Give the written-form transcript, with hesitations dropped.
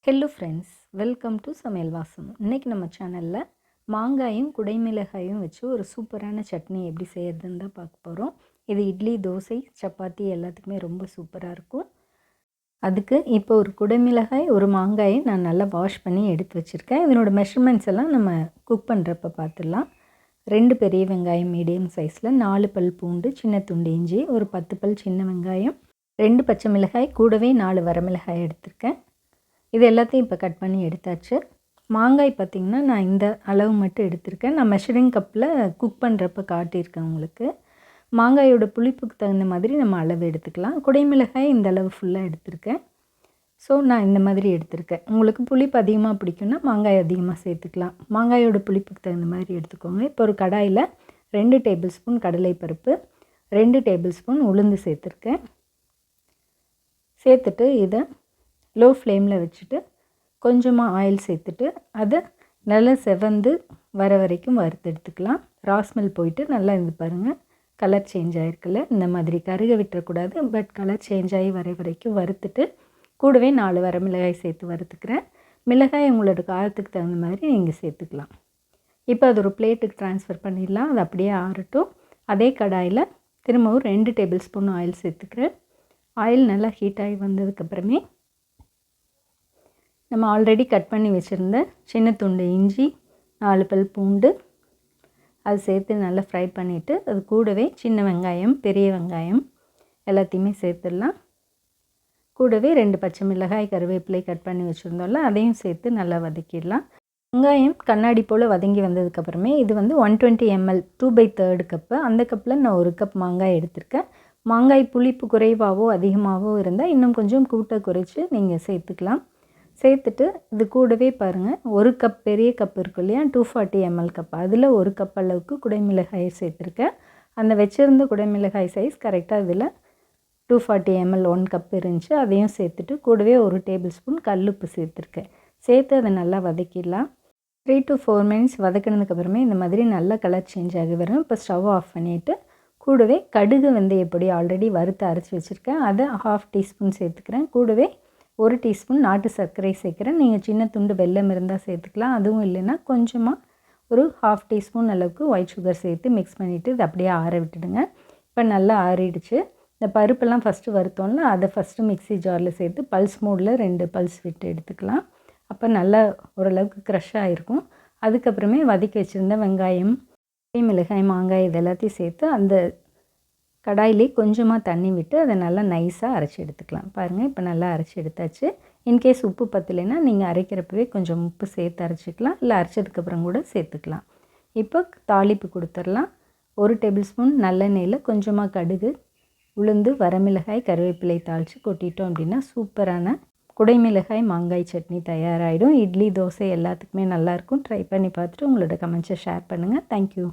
Hello friends, welcome to சமையல் வாசம். இன்றைக்கி நம்ம சேனலில் மாங்காயும் குடைமிளகாயும் வச்சு ஒரு சூப்பரான சட்னி எப்படி செய்கிறதுன்னு தான் பார்க்க போகிறோம். இது இட்லி, தோசை, சப்பாத்தி எல்லாத்துக்குமே ரொம்ப சூப்பராக இருக்கும். அதுக்கு இப்போ ஒரு குடைமிளகாய், ஒரு மாங்காயை நான் நல்லா வாஷ் பண்ணி எடுத்து வச்சுருக்கேன். இதனோட மெஷர்மெண்ட்ஸ் எல்லாம் நம்ம குக் பண்ணுறப்ப பார்த்துடலாம். 2 பெரிய வெங்காயம் மீடியம் சைஸில், 4 பல் பூண்டு, சின்ன துண்டு இஞ்சி, ஒரு 10 பல் சின்ன வெங்காயம், 2 பச்சை மிளகாய், கூடவே 4 வரமிளகாய் எடுத்திருக்கேன். இது எல்லாத்தையும் இப்போ கட் பண்ணி எடுத்தாச்சு. மாங்காய் பார்த்திங்கன்னா நான் இந்த அளவு மட்டும் எடுத்திருக்கேன். நான் மெஷரிங் கப்பில் குக் பண்ணுறப்ப காட்டியிருக்கேன் உங்களுக்கு. மாங்காயோட புளிப்புக்கு தகுந்த மாதிரி நம்ம அளவு எடுத்துக்கலாம். குடைமிளகாய் இந்த அளவு ஃபுல்லாக எடுத்திருக்கேன். ஸோ நான் இந்த மாதிரி எடுத்திருக்கேன். உங்களுக்கு புளிப்பு அதிகமாக பிடிக்குன்னா மாங்காய் அதிகமாக சேர்த்துக்கலாம். மாங்காயோட புளிப்புக்கு தகுந்த மாதிரி எடுத்துக்கோங்க. இப்போ ஒரு கடாயில் 2 டேபிள் ஸ்பூன் கடலைப்பருப்பு, 2 டேபிள் ஸ்பூன் உளுந்து சேர்த்துருக்கேன். சேர்த்துட்டு இதை லோ ஃப்ளேமில் வச்சுட்டு கொஞ்சமாக ஆயில் சேர்த்துட்டு அதை நல்லா செவந்து வர வரைக்கும் வறுத்து எடுத்துக்கலாம். ராஸ்மெல் போயிட்டு நல்லா இது பாருங்கள், கலர் சேஞ்ச் ஆகிருக்குல்ல, இந்த மாதிரி கருக விட்டுறக்கூடாது. பட் கலர் சேஞ்ச் ஆகி வர வரைக்கும் வறுத்துட்டு கூடவே 4 வரமிளகாய் சேர்த்து வறுத்துக்கிறேன். மிளகாய் உங்களோட காரத்துக்கு தகுந்த மாதிரி நீங்கள் சேர்த்துக்கலாம். இப்போ அது ஒரு பிளேட்டுக்கு ட்ரான்ஸ்ஃபர் பண்ணிடலாம். அது அப்படியே ஆறட்டும். அதே கடாயில் திரும்பவும் 2 டேபிள் ஸ்பூன் ஆயில் சேர்த்துக்கிறேன். ஆயில் நல்லா ஹீட் ஆகி வந்ததுக்கப்புறமே நம்ம ஆல்ரெடி கட் பண்ணி வச்சுருந்த சின்ன துண்டு இஞ்சி, 4 பல் பூண்டு அது சேர்த்து நல்லா ஃப்ரை பண்ணிவிட்டு அது கூடவே சின்ன வெங்காயம், பெரிய வெங்காயம் எல்லாத்தையுமே சேர்த்துடலாம். கூடவே 2 பச்சை மிளகாய், கருவேப்பிலை கட் பண்ணி வச்சுருந்தோம்ல, அதையும் சேர்த்து நல்லா வதக்கிடலாம். வெங்காயம் கண்ணாடி போல் வதங்கி வந்ததுக்கப்புறமே இது வந்து 120 ml 2/3 கப்பு. அந்த கப்பில் நான் 1 கப் மாங்காய் எடுத்திருக்கேன். மாங்காய் புளிப்பு குறைவாகவோ அதிகமாகவோ இருந்தால் இன்னும் கொஞ்சம் கூட்ட குறைச்சி நீங்கள் சேர்த்துக்கலாம். சேர்த்துட்டு இது கூடவே பாருங்கள், 1 கப் பெரிய கப் இருக்கும் இல்லையா, 240 ml கப், அதில் 1 கப் அளவுக்கு குடைமிளகாய் சேர்த்துருக்கேன். அந்த வச்சுருந்த குடைமிளகாய் சைஸ் கரெக்டாக இதில் 240 ml 1 கப் இருந்துச்சு. அதையும் சேர்த்துட்டு கூடவே 1 டேபிள் ஸ்பூன் கல்லுப்பு சேர்த்துருக்கேன். சேர்த்து அதை நல்லா வதக்கிடலாம். 3 to 4 மினிட்ஸ் வதக்கினதுக்கப்புறமே இந்த மாதிரி நல்லா கலர் சேஞ்ச் ஆகி வரும். இப்போ ஸ்டவ் ஆஃப் பண்ணிவிட்டு கூடவே கடுகு எப்படி ஆல்ரெடி வறுத்து அரைச்சி வச்சுருக்கேன், அதை 1/2 டீஸ்பூன் சேர்த்துக்கிறேன். கூடவே 1 டீஸ்பூன் நாட்டு சர்க்கரை சேர்க்குறேன். நீங்கள் சின்ன துண்டு வெல்லம் இருந்தால் சேர்த்துக்கலாம். அதுவும் இல்லைன்னா கொஞ்சமாக ஒரு 1/2 டீஸ்பூன் அளவுக்கு ஒயிட் சுகர் சேர்த்து மிக்ஸ் பண்ணிவிட்டு இது அப்படியே ஆற விட்டுடுங்க. இப்போ நல்லா ஆறிடுச்சு. இந்த பருப்பெல்லாம் ஃபஸ்ட்டு வறுத்தோம்ல, அதை ஃபஸ்ட்டு மிக்ஸி ஜாரில் சேர்த்து பல்ஸ் மோடில் 2 பல்ஸ் விட்டு எடுத்துக்கலாம். அப்போ நல்லா ஓரளவுக்கு க்ரஷ் ஆகிருக்கும். அதுக்கப்புறமே வதக்கி வச்சுருந்த வெங்காயம், மிளகாய், மாங்காய் இது எல்லாத்தையும் சேர்த்து அந்த கடாயிலே கொஞ்சமாக தண்ணி விட்டு அதை நல்லா நைஸாக அரைச்சி எடுத்துக்கலாம். பாருங்கள், இப்போ நல்லா அரைச்சி எடுத்தாச்சு. இன்கேஸ் உப்பு பத்தலைன்னா நீங்கள் அரைக்கிறப்பவே கொஞ்சம் உப்பு சேர்த்து அரைச்சிக்கலாம், இல்லை அரைச்சதுக்கப்புறம் கூட சேர்த்துக்கலாம். இப்போ தாளிப்பு கொடுத்துடலாம். 1 டேபிள் ஸ்பூன் நல்லெண்ணெயில் கொஞ்சமாக கடுகு, உளுந்து, வரமிளகாய், கருவேப்பிலை தாளித்து கொட்டிட்டோம் அப்படின்னா சூப்பரான குடைமிளகாய் மாங்காய் சட்னி தயாராகிடும். இட்லி, தோசை எல்லாத்துக்குமே நல்லாயிருக்கும். ட்ரை பண்ணி பார்த்துட்டு உங்களோட கமெண்ட்ஸை ஷேர் பண்ணுங்கள். தேங்க்யூ.